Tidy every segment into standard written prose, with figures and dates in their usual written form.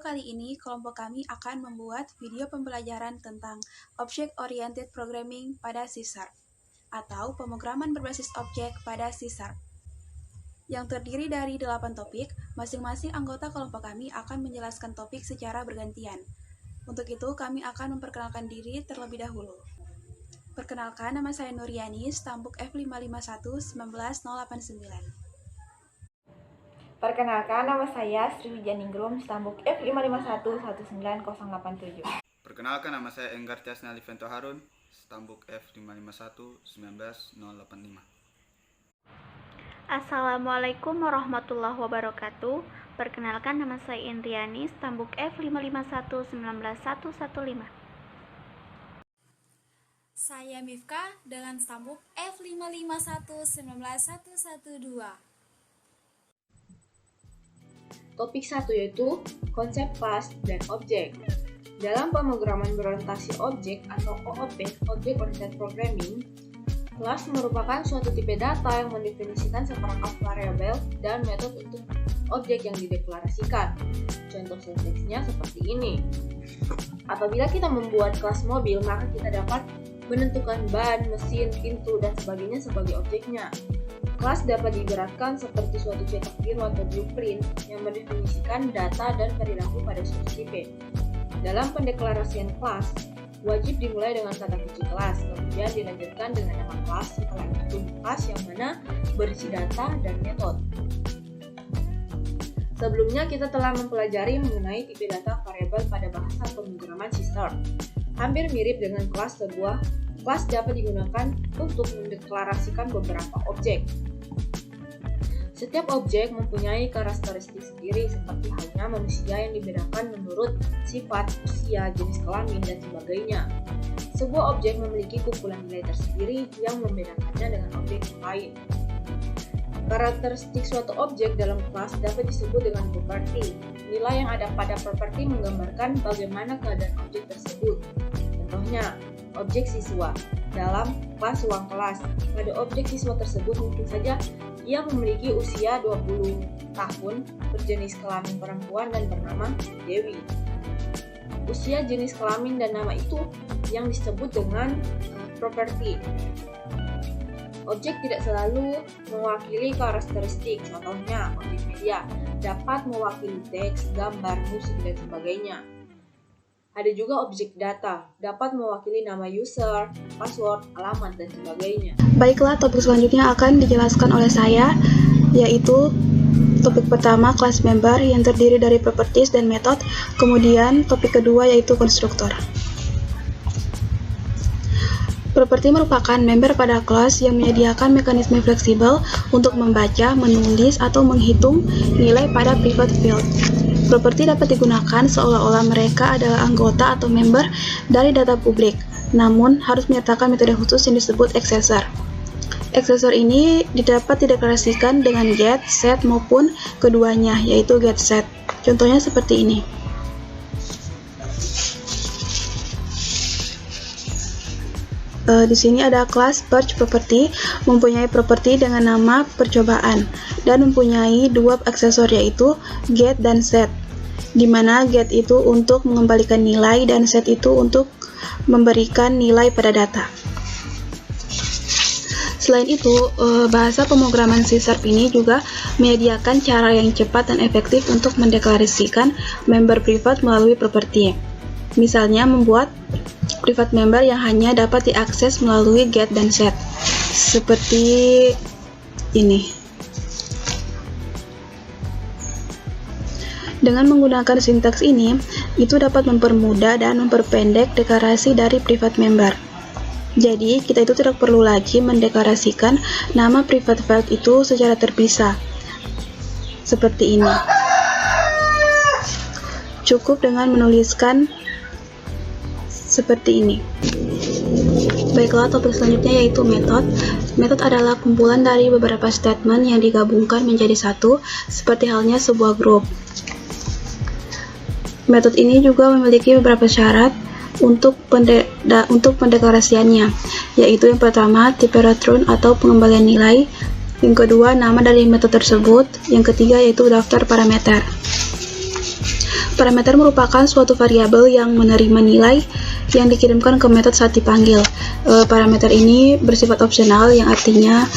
kali ini, kelompok kami akan membuat video pembelajaran tentang Object Oriented Programming pada C# atau pemrograman berbasis objek pada C#, yang terdiri dari 8 topik. Masing-masing anggota kelompok kami akan menjelaskan topik secara bergantian. Untuk itu, kami akan memperkenalkan diri terlebih dahulu. Perkenalkan, nama saya Nuriani, stambuk F551-19089. Perkenalkan, nama saya Sri Wijaningrum, stambuk F551-19087. Perkenalkan, nama saya Enggar Tiasna Livento Harun, stambuk F551-19085. Assalamualaikum warahmatullahi wabarakatuh. Perkenalkan, nama saya Indriani, stambuk F551-19115. Saya Mifka dengan stambuk F551-19112. Topik 1 yaitu konsep kelas dan objek. Dalam pemrograman berorientasi objek atau OOP, Object Oriented Programming, kelas merupakan suatu tipe data yang mendefinisikan seperangkat variabel dan metode untuk objek yang dideklarasikan. Contoh sintaksnya seperti ini. Apabila kita membuat kelas mobil, maka kita dapat menentukan ban, mesin, pintu, dan sebagainya sebagai objeknya. Kelas dapat diibaratkan seperti suatu cetak biru atau blueprint yang mendefinisikan data dan perilaku pada suatu tipe. Dalam pendeklarasian kelas, wajib dimulai dengan kata kunci kelas, kemudian dilanjutkan dengan nama kelas, setelah itu kelas yang mana berisi data dan metode. Sebelumnya kita telah mempelajari mengenai tipe data variabel pada bahasa pemrograman C#. Hampir mirip dengan kelas, sebuah kelas dapat digunakan untuk mendeklarasikan beberapa objek. Setiap objek mempunyai karakteristik sendiri, seperti halnya manusia yang dibedakan menurut sifat, usia, jenis kelamin, dan sebagainya. Sebuah objek memiliki kumpulan nilai tersendiri yang membedakannya dengan objek yang lain. Karakteristik suatu objek dalam kelas dapat disebut dengan properti. Nilai yang ada pada properti menggambarkan bagaimana keadaan objek tersebut. Contohnya, objek siswa. Dalam kelas ruang kelas, pada objek siswa tersebut mungkin saja ia memiliki usia 20 tahun, berjenis kelamin perempuan dan bernama Dewi. Usia, jenis kelamin, dan nama itu yang disebut dengan properti. Objek tidak selalu mewakili karakteristik, contohnya objek media dapat mewakili teks, gambar, musik, dan sebagainya. Ada juga objek data, dapat mewakili nama user, password, alamat, dan sebagainya. Baiklah, topik selanjutnya akan dijelaskan oleh saya, yaitu topik pertama, class member, yang terdiri dari properties dan method. Kemudian topik kedua yaitu konstruktor. Properti merupakan member pada kelas yang menyediakan mekanisme fleksibel untuk membaca, menulis, atau menghitung nilai pada private field. Properti dapat digunakan seolah-olah mereka adalah anggota atau member dari data publik, namun harus menyertakan metode khusus yang disebut accessor. Accessor ini dapat dideklarasikan dengan get, set, maupun keduanya, yaitu get set. Contohnya seperti ini. Di sini ada kelas Purge Property, mempunyai properti dengan nama percobaan, dan mempunyai dua aksesor yaitu get dan set, di mana get itu untuk mengembalikan nilai dan set itu untuk memberikan nilai pada data. Selain itu, bahasa pemrograman C# ini juga menyediakan cara yang cepat dan efektif untuk mendeklarasikan member private melalui properti. Misalnya membuat private member yang hanya dapat diakses melalui get dan set, seperti ini. Dengan menggunakan sintaks ini, itu dapat mempermudah dan memperpendek deklarasi dari private member. Jadi, kita itu tidak perlu lagi mendeklarasikan nama private field itu secara terpisah, seperti ini. Cukup dengan menuliskan seperti ini. Baiklah, topik selanjutnya yaitu method. Method adalah kumpulan dari beberapa statement yang digabungkan menjadi satu, seperti halnya sebuah grup. Metode ini juga memiliki beberapa syarat untuk pendeklarasiannya, yaitu yang pertama, tipe return atau pengembalian nilai, yang kedua, nama dari metode tersebut, yang ketiga yaitu daftar parameter. Parameter merupakan suatu variabel yang menerima nilai yang dikirimkan ke metode saat dipanggil. Parameter ini bersifat opsional, yang artinya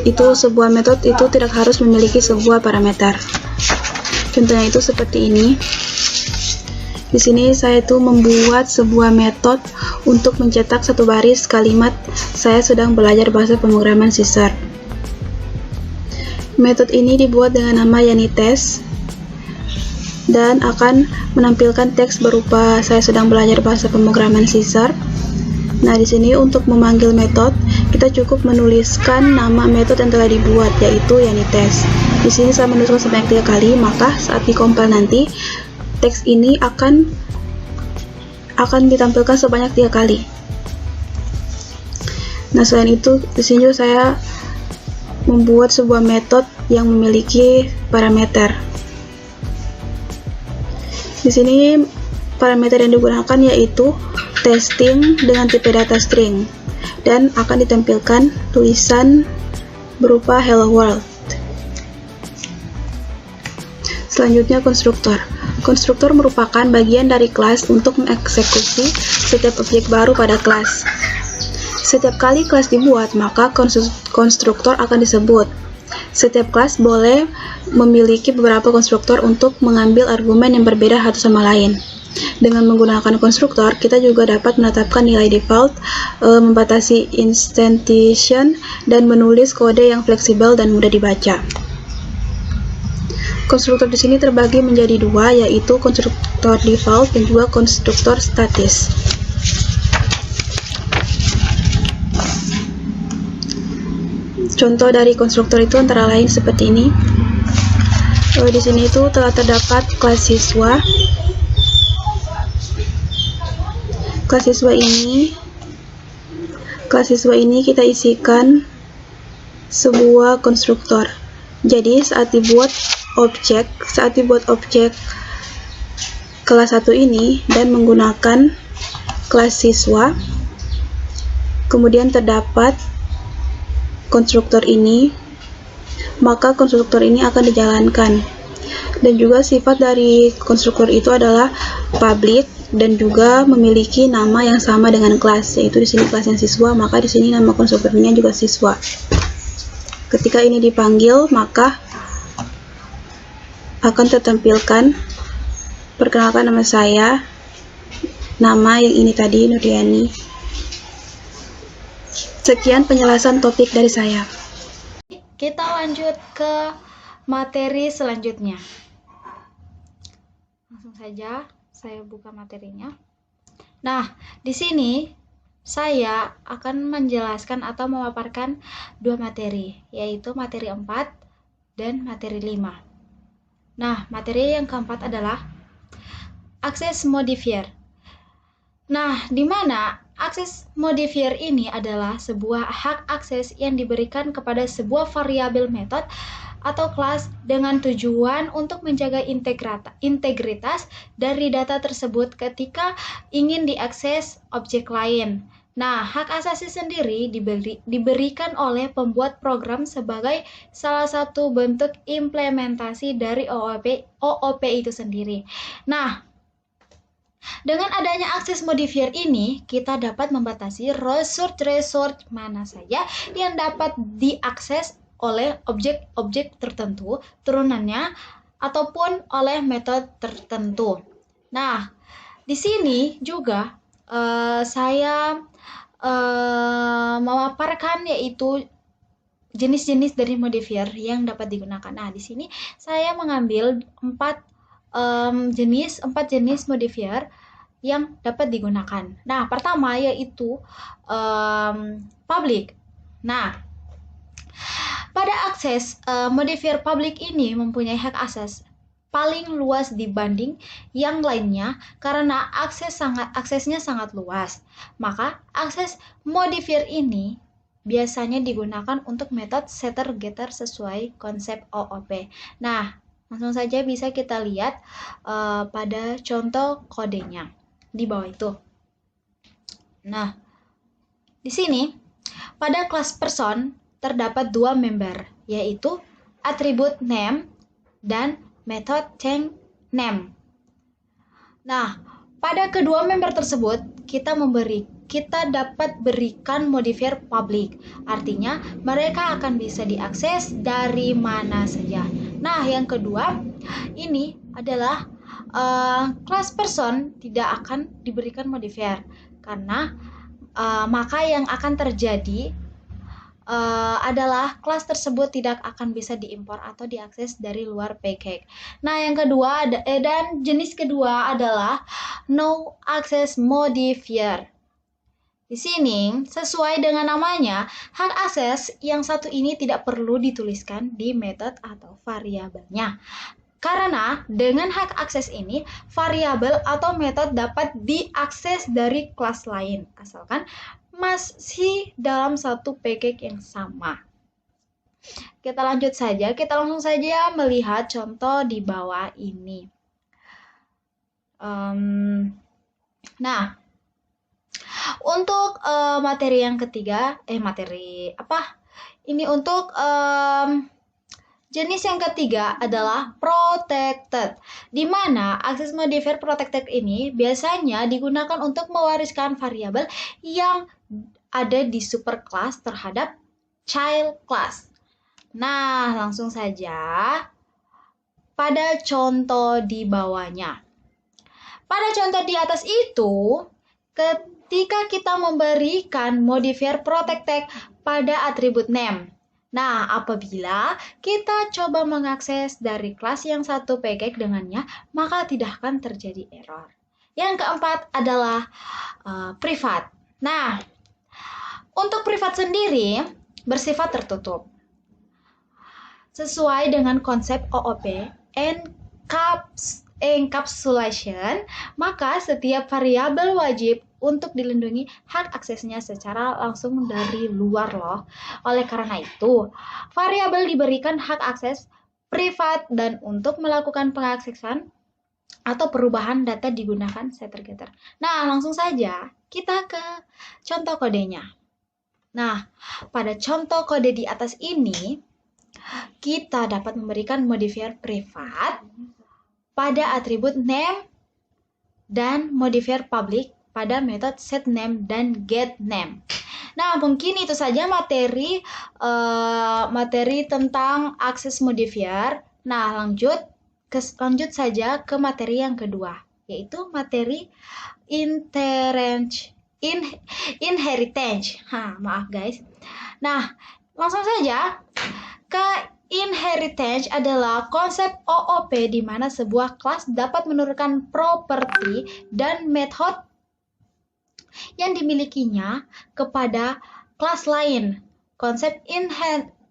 itu sebuah metode itu tidak harus memiliki sebuah parameter. Contohnya itu seperti ini. Di sini saya itu membuat sebuah metode untuk mencetak satu baris kalimat "Saya sedang belajar bahasa pemrograman C#". Metode ini dibuat dengan nama YaniTest dan akan menampilkan teks berupa "Saya sedang belajar bahasa pemrograman C#". Nah, di sini untuk memanggil metode, kita cukup menuliskan nama metode yang telah dibuat, yaitu YaniTest. Di sini saya menuliskan sebanyak 3 kali, maka saat dikompil nanti, teks ini akan ditampilkan sebanyak 3 kali. Nah, selain itu, di sini juga saya membuat sebuah metode yang memiliki parameter. Di sini parameter yang digunakan yaitu testing dengan tipe data string dan akan ditampilkan tulisan berupa hello world. Selanjutnya konstruktor. Konstruktor merupakan bagian dari kelas untuk mengeksekusi setiap objek baru pada kelas. Setiap kali kelas dibuat, maka konstruktor akan disebut. Setiap kelas boleh memiliki beberapa konstruktor untuk mengambil argumen yang berbeda satu sama lain. Dengan menggunakan konstruktor, kita juga dapat menetapkan nilai default, membatasi instantiation, dan menulis kode yang fleksibel dan mudah dibaca. Konstruktor di sini terbagi menjadi 2, yaitu konstruktor default dan juga konstruktor statis. Contoh dari konstruktor itu antara lain seperti ini. Di sini itu telah terdapat kelas siswa. Kelas siswa ini kita isikan sebuah konstruktor. Jadi saat dibuat objek kelas 1 ini dan menggunakan kelas siswa, kemudian terdapat konstruktor ini, maka konstruktor ini akan dijalankan. Dan juga sifat dari konstruktor itu adalah public dan juga memiliki nama yang sama dengan kelas, yaitu di sini kelasnya siswa, maka di sini nama konstruktornya juga siswa. Ketika ini dipanggil, maka akan tertampilkan perkenalkan nama saya, nama yang ini tadi Nuriani. Sekian penjelasan topik dari saya. Kita lanjut ke materi selanjutnya. Langsung saja saya buka materinya. Nah, di sini saya akan menjelaskan atau memaparkan 2 materi, yaitu materi 4 dan materi 5. Nah, materi yang keempat adalah akses modifier. Nah, di mana akses modifier ini adalah sebuah hak akses yang diberikan kepada sebuah variabel metode atau kelas dengan tujuan untuk menjaga integritas dari data tersebut ketika ingin diakses objek lain. Nah, hak asasi sendiri diberikan oleh pembuat program sebagai salah satu bentuk implementasi dari OOP itu sendiri. Nah, dengan adanya akses modifier ini, kita dapat membatasi resource mana saja yang dapat diakses oleh objek-objek tertentu, turunannya, ataupun oleh metode tertentu. Nah, di sini juga saya memaparkan yaitu jenis-jenis dari modifier yang dapat digunakan. Nah, di sini saya mengambil 4 jenis modifier yang dapat digunakan. Nah, pertama yaitu public. Nah, pada akses modifier public ini mempunyai hak akses paling luas dibanding yang lainnya karena aksesnya sangat luas. Maka akses modifier ini biasanya digunakan untuk metode setter-getter sesuai konsep OOP. Nah, langsung saja bisa kita lihat pada contoh kodenya di bawah itu. Nah, di sini pada kelas person terdapat 2 member, yaitu atribut name dan method change name. Nah, pada kedua member tersebut kita dapat berikan modifier public. Artinya mereka akan bisa diakses dari mana saja. Nah, yang kedua ini adalah class person tidak akan diberikan modifier karena maka yang akan terjadi adalah kelas tersebut tidak akan bisa diimpor atau diakses dari luar package. Nah, yang kedua dan jenis kedua adalah no access modifier. Di sini, sesuai dengan namanya, hak akses yang satu ini tidak perlu dituliskan di metode atau variabelnya. Karena dengan hak akses ini, variabel atau metode dapat diakses dari kelas lain, asalkan masih dalam satu package yang sama. Kita langsung saja melihat contoh di bawah ini. Nah, untuk materi yang ketiga, untuk jenis yang ketiga adalah protected, di mana akses modifier protected ini biasanya digunakan untuk mewariskan variabel yang ada di superclass terhadap child class. Nah, langsung saja pada contoh di bawahnya. Pada contoh di atas itu, ketika kita memberikan modifier protected pada atribut name. Nah, apabila kita coba mengakses dari kelas yang satu package dengannya, maka tidak akan terjadi error. Yang keempat adalah privat. Nah, untuk privat sendiri bersifat tertutup. Sesuai dengan konsep OOP, encapsulation, maka setiap variabel wajib untuk dilindungi hak aksesnya secara langsung dari luar loh. Oleh karena itu, variabel diberikan hak akses privat dan untuk melakukan pengaksesan atau perubahan data digunakan setter-getter. Nah, langsung saja kita ke contoh kodenya. Nah, pada contoh kode di atas ini, kita dapat memberikan modifier privat pada atribut name dan modifier public pada metode setName dan getName. Nah, mungkin itu saja materi tentang akses modifier. Nah, lanjut saja ke materi yang kedua, yaitu materi inheritance. Maaf guys. Nah, langsung saja ke inheritance adalah konsep OOP di mana sebuah kelas dapat menurunkan properti dan metode yang dimilikinya kepada kelas lain. Konsep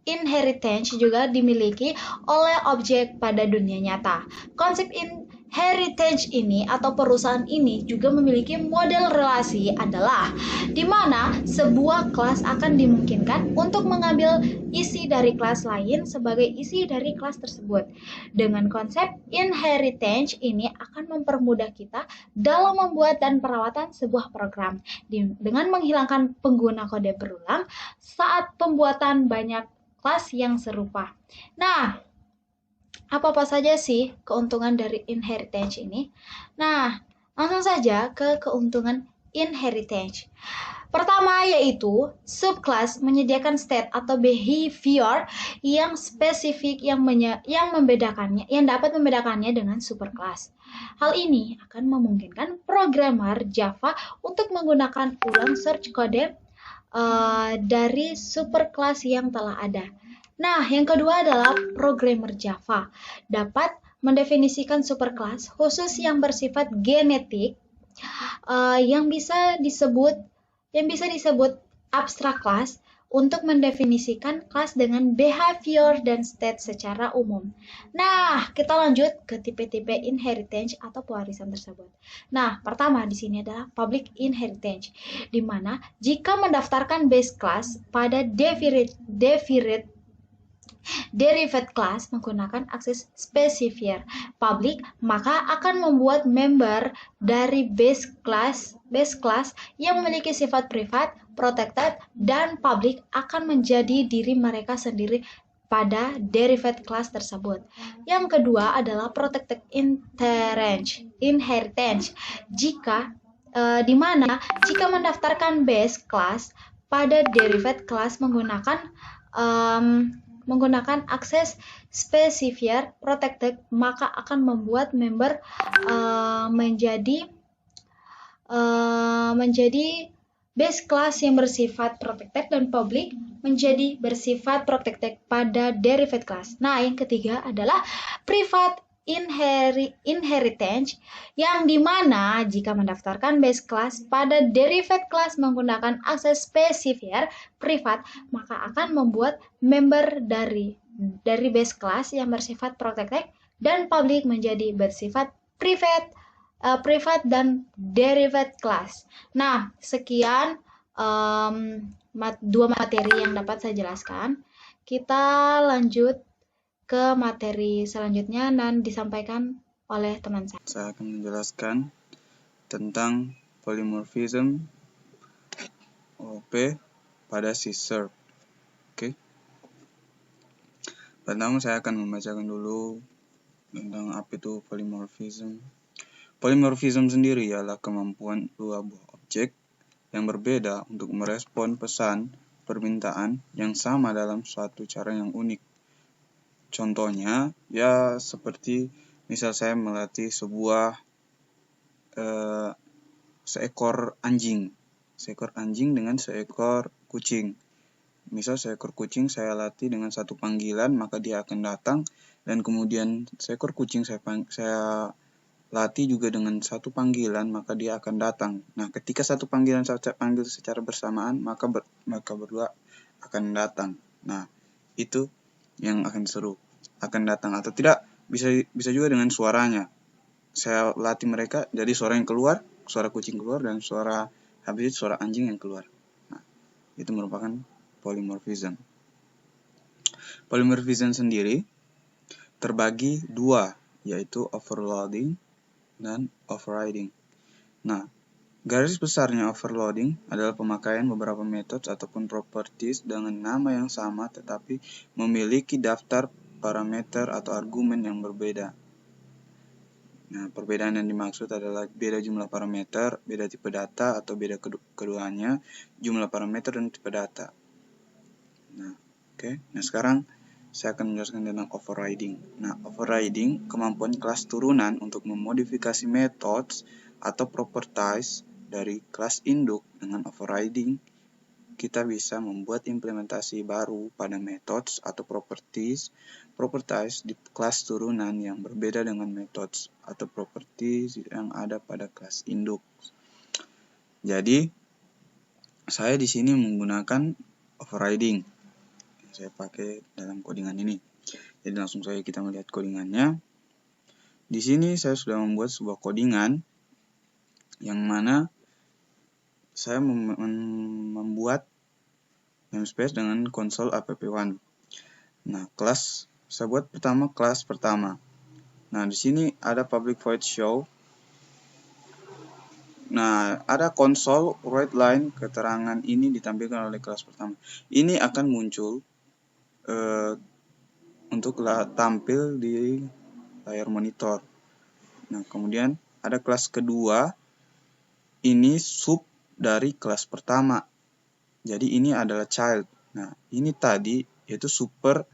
inheritance juga dimiliki oleh objek pada dunia nyata. Konsep inheritance ini atau perusahaan ini juga memiliki model relasi adalah di mana sebuah kelas akan dimungkinkan untuk mengambil isi dari kelas lain sebagai isi dari kelas tersebut. Dengan konsep inheritance ini akan mempermudah kita dalam membuat dan perawatan sebuah program dengan menghilangkan pengguna kode berulang saat pembuatan banyak kelas yang serupa. Nah, apa saja sih keuntungan dari inheritance ini? Nah, langsung saja ke keuntungan inheritance. Pertama yaitu subclass menyediakan state atau behavior yang spesifik yang dapat membedakannya dengan superclass. Hal ini akan memungkinkan programmer Java untuk menggunakan ulang search kode dari superclass yang telah ada. Nah, yang kedua adalah programmer Java dapat mendefinisikan superclass khusus yang bersifat genetik yang bisa disebut abstract class untuk mendefinisikan kelas dengan behavior dan state secara umum. Nah, kita lanjut ke tipe-tipe inheritance atau pewarisan tersebut. Nah, pertama di sini adalah public inheritance, di mana jika mendaftarkan base class pada derived class menggunakan akses specifier public, maka akan membuat member dari base class yang memiliki sifat privat, protected, dan public akan menjadi diri mereka sendiri pada derived class tersebut. Yang kedua adalah protected inheritance. Di mana jika mendaftarkan base class pada derived class menggunakan akses specifier protected, maka akan membuat member menjadi base class yang bersifat protected dan public menjadi bersifat protected pada derived class. Nah, yang ketiga adalah private inheritance, yang dimana jika mendaftarkan base class pada derived class menggunakan akses specifier privat, maka akan membuat member dari base class yang bersifat protected dan public menjadi bersifat privat dan derived class. Nah, sekian dua materi yang dapat saya jelaskan. Kita lanjut ke materi selanjutnya dan disampaikan oleh teman saya. Saya akan menjelaskan tentang polymorphism OOP pada C#. Oke. Pertama saya akan membacakan dulu tentang apa itu polymorphism. Polymorphism sendiri ialah kemampuan dua buah objek yang berbeda untuk merespon pesan permintaan yang sama dalam suatu cara yang unik. Contohnya, ya seperti misal saya melatih seekor anjing dengan seekor kucing. Misal seekor kucing saya latih dengan satu panggilan, maka dia akan datang, dan kemudian seekor kucing saya latih juga dengan satu panggilan, maka dia akan datang. Nah, ketika satu panggilan saya panggil secara bersamaan, maka berdua akan datang. Nah, itu yang akan seru, akan datang atau tidak, bisa juga dengan suaranya. Saya latih mereka, jadi suara yang keluar, suara kucing keluar, dan suara anjing yang keluar. Nah, itu merupakan polymorphism. Polymorphism sendiri terbagi dua, yaitu overloading dan overriding. Nah, garis besarnya overloading adalah pemakaian beberapa metode ataupun properties dengan nama yang sama tetapi memiliki daftar parameter atau argumen yang berbeda. Nah, perbedaan yang dimaksud adalah beda jumlah parameter, beda tipe data, atau beda keduanya, jumlah parameter dan tipe data. Nah, oke. Nah, sekarang saya akan menjelaskan tentang overriding. Nah, overriding kemampuan kelas turunan untuk memodifikasi methods atau properties dari kelas induk. Dengan overriding, kita bisa membuat implementasi baru pada methods atau properties di kelas turunan yang berbeda dengan methods atau properties yang ada pada kelas induk. Jadi, saya di sini menggunakan overriding. Saya pakai dalam codingan ini. Jadi langsung saja kita melihat codingannya. Di sini saya sudah membuat sebuah codingan yang mana saya membuat namespace dengan console app1. Nah, kelas saya buat kelas pertama. Nah, di sini ada public void show. Nah, ada console write line, keterangan ini ditampilkan oleh kelas pertama. Ini akan muncul untuk tampil di layar monitor. Nah, kemudian ada kelas kedua, ini sub dari kelas pertama. Jadi ini adalah child. Nah, ini tadi yaitu super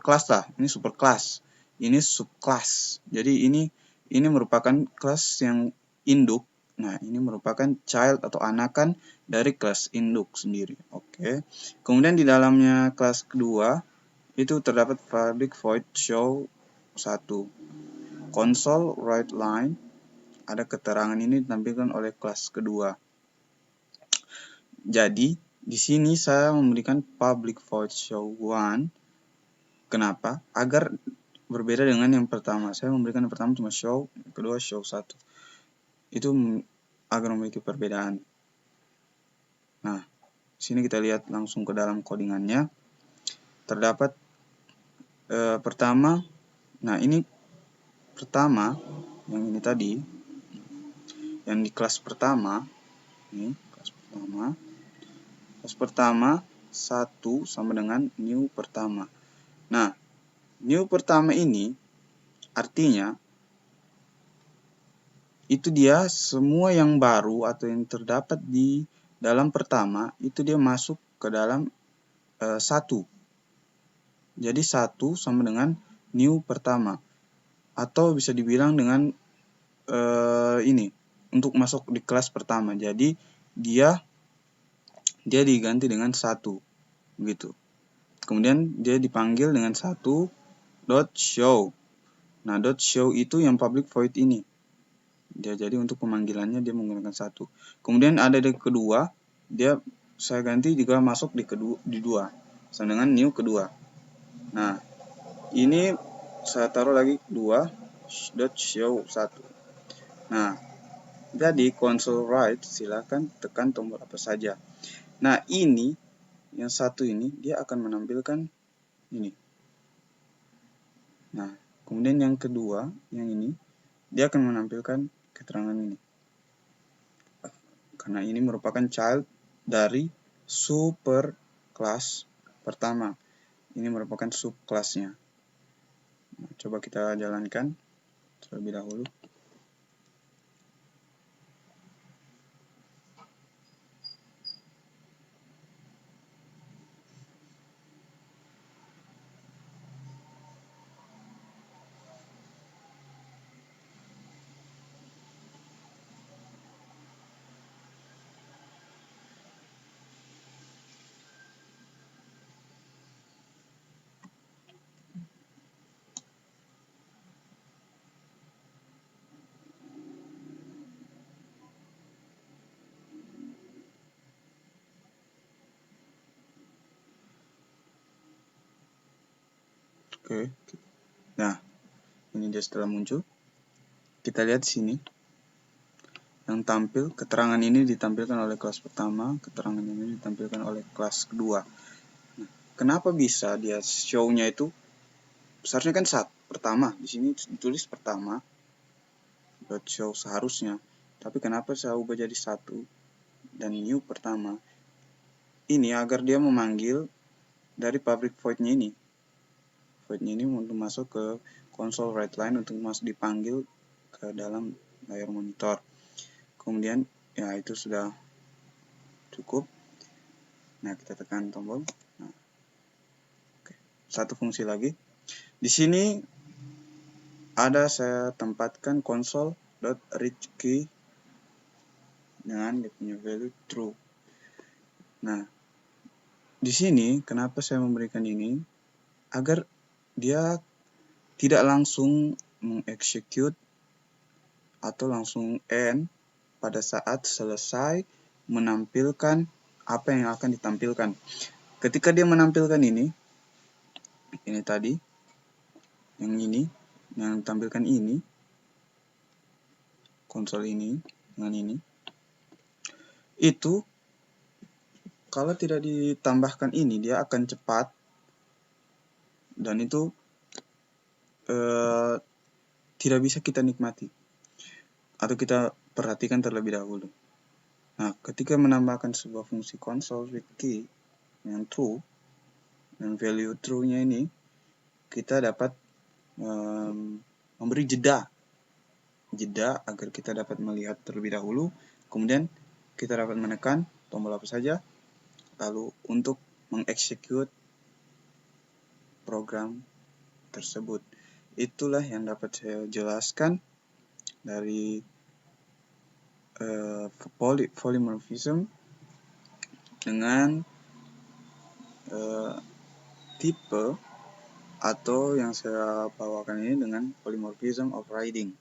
class lah. Ini super class. Ini subclass. Jadi ini merupakan kelas yang induk. Nah, ini merupakan child atau anakan dari kelas induk sendiri. Oke. Kemudian di dalamnya kelas kedua itu terdapat public void show 1. Console write line, ada keterangan ini ditampilkan oleh kelas kedua. Jadi di sini saya memberikan public void show 1. Kenapa? Agar berbeda dengan yang pertama. Saya memberikan yang pertama cuma show, yang kedua show 1. Itu agar memiliki perbedaan. Nah, sini kita lihat langsung ke dalam codingannya. Terdapat pertama. Nah, ini pertama yang ini tadi, yang di kelas pertama. Ini kelas pertama 1 sama dengan new pertama. Nah, new pertama ini artinya itu dia semua yang baru atau yang terdapat di dalam pertama itu dia masuk ke dalam 1. Jadi 1 sama dengan new pertama. Atau bisa dibilang dengan ini untuk masuk di kelas pertama. Jadi dia diganti dengan 1 gitu. Kemudian dia dipanggil dengan 1.show. Nah, .show itu yang public void ini. Dia jadi untuk pemanggilannya dia menggunakan 1. Kemudian ada di kedua, saya ganti juga masuk di 2 sama dengan new kedua. Nah, ini saya taruh lagi 2.show 1. Nah, jadi console write silakan tekan tombol apa saja. Nah, ini yang 1 ini dia akan menampilkan ini. Nah, kemudian yang kedua, yang ini dia akan menampilkan keterangan ini. Karena ini merupakan child dari super kelas pertama. Ini merupakan subkelasnya. Nah, coba kita jalankan terlebih dahulu. Oke. Nah, ini dia setelah muncul. Kita lihat di sini. Yang tampil, keterangan ini ditampilkan oleh kelas pertama, keterangan ini ditampilkan oleh kelas kedua. Nah, kenapa bisa dia show-nya itu seharusnya kan pertama, di sini ditulis pertama .show seharusnya. Tapi kenapa saya ubah jadi 1 dan new pertama? Ini agar dia memanggil dari public void-nya ini. Void-nya ini untuk masuk ke console write line untuk masuk dipanggil ke dalam layar monitor. Kemudian ya itu sudah cukup. Nah, kita tekan tombol. Nah, oke. Satu fungsi lagi. Di sini ada saya tempatkan console.readKey dengan dia punya value true. Nah, di sini kenapa saya memberikan ini? Agar dia tidak langsung mengexecute atau langsung end pada saat selesai menampilkan apa yang akan ditampilkan. Ketika dia menampilkan ini tadi, yang ditampilkan ini, konsol ini dengan ini, itu kalau tidak ditambahkan ini dia akan cepat. Dan itu tidak bisa kita nikmati atau kita perhatikan terlebih dahulu. Nah, ketika menambahkan sebuah fungsi console with key yang true dan value true-nya ini, kita dapat memberi jeda agar kita dapat melihat terlebih dahulu, kemudian kita dapat menekan tombol apa saja lalu untuk mengeksekut program tersebut. Itulah yang dapat saya jelaskan dari polymorphism dengan tipe atau yang saya bawakan ini dengan polymorphism of writing.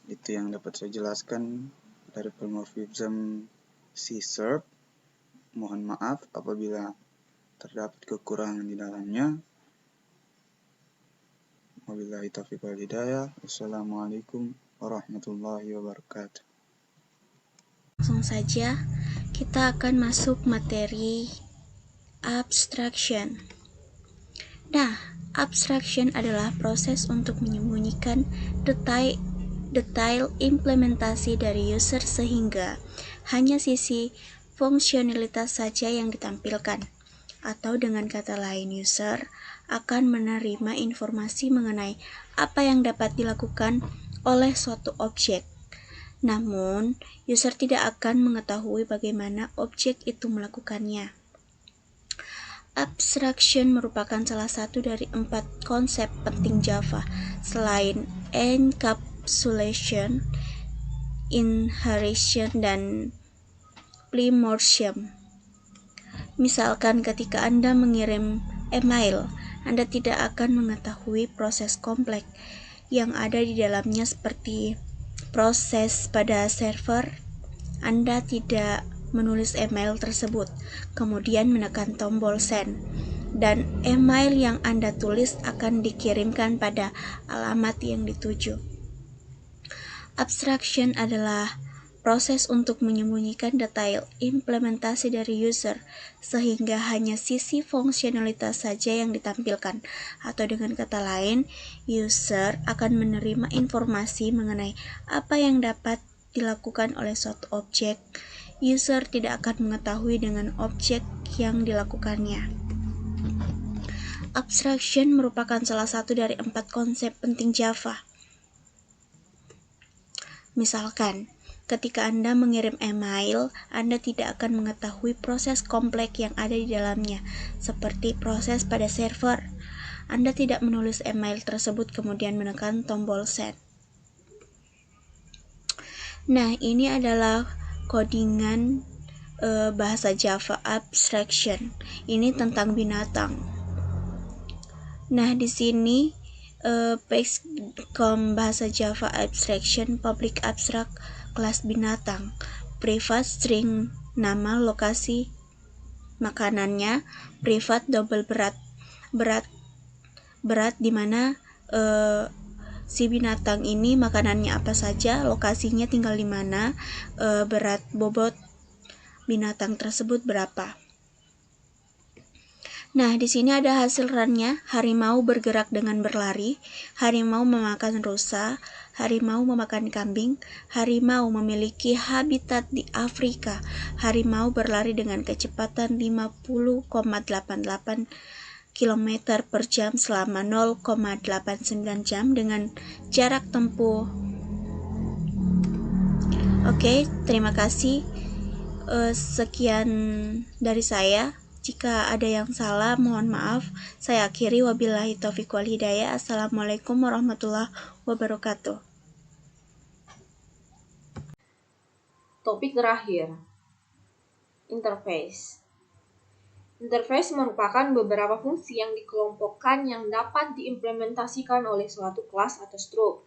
Itu yang dapat saya jelaskan dari polymorphism C-Sharp. Mohon maaf apabila terdapat kekurangan di dalamnya. Wabillahi taufiq wal hidayah. Wassalamualaikum warahmatullahi wabarakatuh. Langsung saja kita akan masuk materi abstraction. Nah, abstraction adalah proses untuk menyembunyikan detail implementasi dari user sehingga hanya sisi fungsionalitas saja yang ditampilkan. Atau dengan kata lain, user akan menerima informasi mengenai apa yang dapat dilakukan oleh suatu objek. Namun, user tidak akan mengetahui bagaimana objek itu melakukannya. Abstraction merupakan salah satu dari 4 konsep penting Java, selain encapsulation, inheritance, dan polymorphism. Misalkan ketika Anda mengirim email, Anda tidak akan mengetahui proses kompleks yang ada di dalamnya seperti proses pada server. Anda tidak menulis email tersebut, kemudian menekan tombol send, dan email yang Anda tulis akan dikirimkan pada alamat yang dituju. Abstraction adalah proses untuk menyembunyikan detail implementasi dari user, sehingga hanya sisi fungsionalitas saja yang ditampilkan. Atau dengan kata lain, user akan menerima informasi mengenai apa yang dapat dilakukan oleh suatu objek. User tidak akan mengetahui dengan objek yang dilakukannya. Abstraction merupakan salah satu dari 4 konsep penting Java. Misalkan, ketika Anda mengirim email, Anda tidak akan mengetahui proses kompleks yang ada di dalamnya, seperti proses pada server. Anda tidak menulis email tersebut kemudian menekan tombol send. Nah, ini adalah codingan bahasa Java abstraction. Ini tentang binatang. Nah, di sini bahasa Java abstraction, public abstract, kelas binatang, private string nama, lokasi makanannya, private double berat di mana si binatang ini makanannya apa saja, lokasinya tinggal di mana, berat bobot binatang tersebut berapa. Nah, di sini ada hasil runnya. Harimau bergerak dengan berlari, harimau memakan rusa, harimau memakan kambing, harimau memiliki habitat di Afrika, harimau berlari dengan kecepatan 50,88 km per jam selama 0,89 jam dengan jarak tempuh. Oke, terima kasih. Sekian dari saya. Jika ada yang salah, mohon maaf. Saya akhiri, wabillahi taufiq wal hidayah. Assalamualaikum warahmatullahi wabarakatuh. Topik terakhir, interface. Interface merupakan beberapa fungsi yang dikelompokkan yang dapat diimplementasikan oleh suatu kelas atau struct.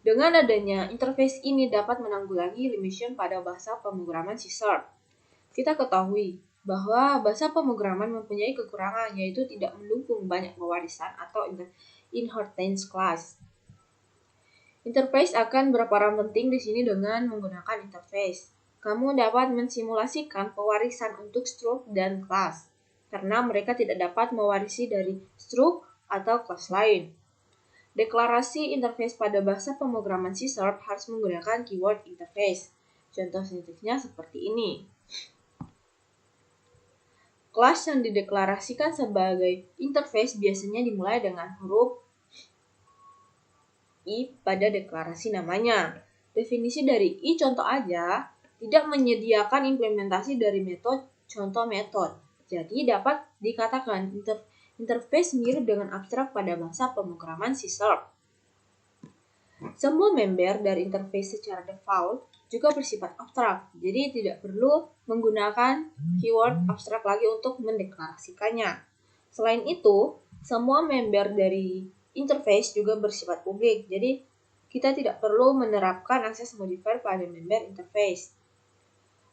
Dengan adanya interface ini dapat menanggulangi limitation pada bahasa pemrograman C#. Kita ketahui bahwa bahasa pemrograman mempunyai kekurangan, yaitu tidak mendukung banyak pewarisan atau inheritance class. Interface akan berperan penting di sini dengan menggunakan interface. Kamu dapat mensimulasikan pewarisan untuk struct dan class, karena mereka tidak dapat mewarisi dari struct atau kelas lain. Deklarasi interface pada bahasa pemrograman C# harus menggunakan keyword interface. Contoh sintaksnya seperti ini. Kelas yang dideklarasikan sebagai interface biasanya dimulai dengan huruf I pada deklarasi namanya. Definisi dari I contoh aja tidak menyediakan implementasi dari metode contoh metode. Jadi dapat dikatakan interface mirip dengan abstrak pada bahasa pemrograman C#. Semua member dari interface secara default juga bersifat abstrak, jadi tidak perlu menggunakan keyword abstrak lagi untuk mendeklarasikannya. Selain itu, semua member dari interface juga bersifat publik, jadi kita tidak perlu menerapkan access modifier pada member interface.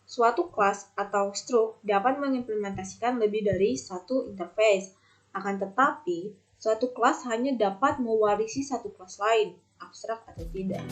Suatu kelas atau struct dapat mengimplementasikan lebih dari satu interface, akan tetapi suatu kelas hanya dapat mewarisi satu kelas lain, abstrak atau tidak.